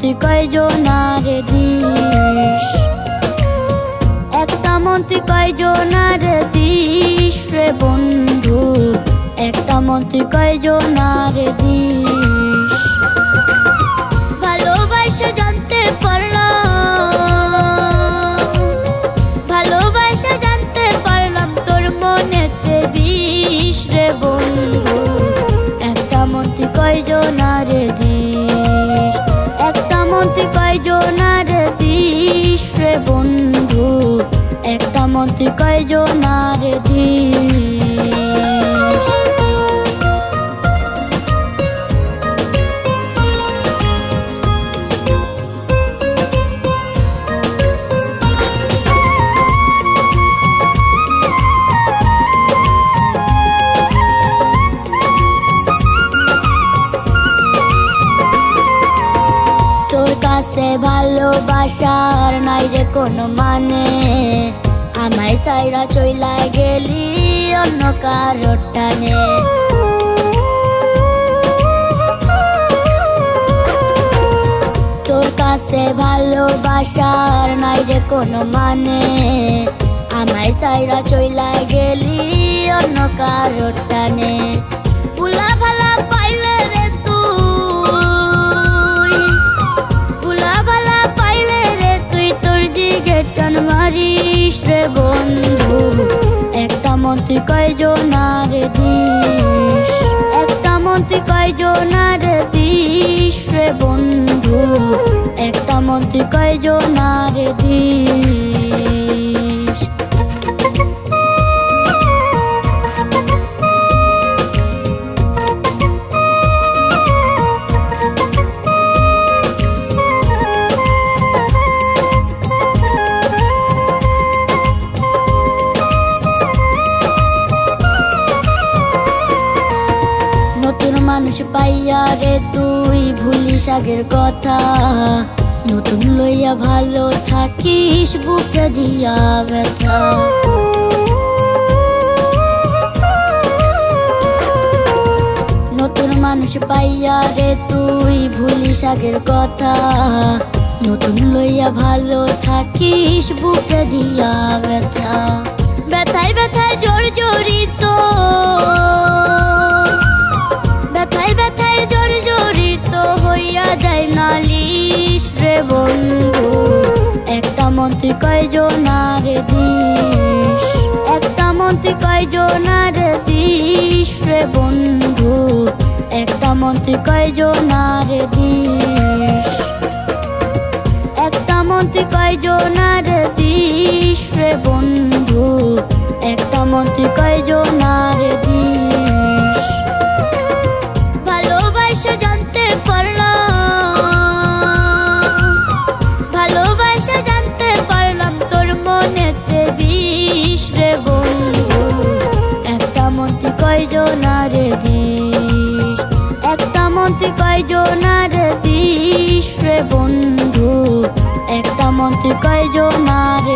তুই কয়জনারে দিস, একটা মন তুই কয়জনারে দিস রে বন্ধু, একটা মন তুই কয়জনারে দিস। ভালোবাসা জানতে পারলাম, ভালোবাসা জানতে পারলাম তোর মনেতে বিষ রে বন্ধু, একটা মন তুই কয়জনারে দিস, একটা মন তুই কয়জনারে দিস রে বন্ধু, একটা মন তুই কয়জনারে দিস। তোর কাছে ভালোবাসার নাই রে কোনো মানে, আমায় সাইরা চইলা গেলি অন্য কারোর টানে। তোর কাছে ভালোবাসার নাই রে কোনো মানে, আমায় সাইরা চইলা গেলি অন্য কারোর টানে। ভুলা ভালা পাইলে রে তুই, ভুলা ভালা পাইলে রে তুই তোর দিকে টান মারিস রে বন্ধু, একটা মন তুই কয়জনারে দিস, একটা মন তুই কয়জনারে দিস রে বন্ধু, একটা মন তুই কয়জনারে দিস। নতুন মানুষ পাইয়া রে তুই ভুলিস আগের কথা, নতুন লইয়া ভালো থাকিস বুকে দিয়া ব্যথা। নতুন মানুষ পাইয়া রে তুই ভুলিস আগের কথা, নতুন লইয়া ভালো থাকিস বুকে দিয়া ব্যথা। ব্যথায় ব্যথায় জর্জরিত, ব্যথায় ব্যথায় জর্জরিত হইয়া যায় নালিশ রে বন্ধু, একটা মন তুই কয়জনারে দিস, একটা মন তুই কয়জনারে দিস রে বন্ধু, একটা মন তুই কয়জনারে দিস, একটা মন তুই কয়জনারে দিস রে বন্ধু, একটা মন তুই কয়জনারে দিস। ভালোবাসা জানতে পারলাম, ভালোবাসা জানতে পারলাম তোর মনেতে বিষ রে বন্ধু, একটা মন তুই কয়জনারে দিস, একটা মন তুই কয়জনারে দিস রে বন্ধু, একটা মন তুই কয়জনারে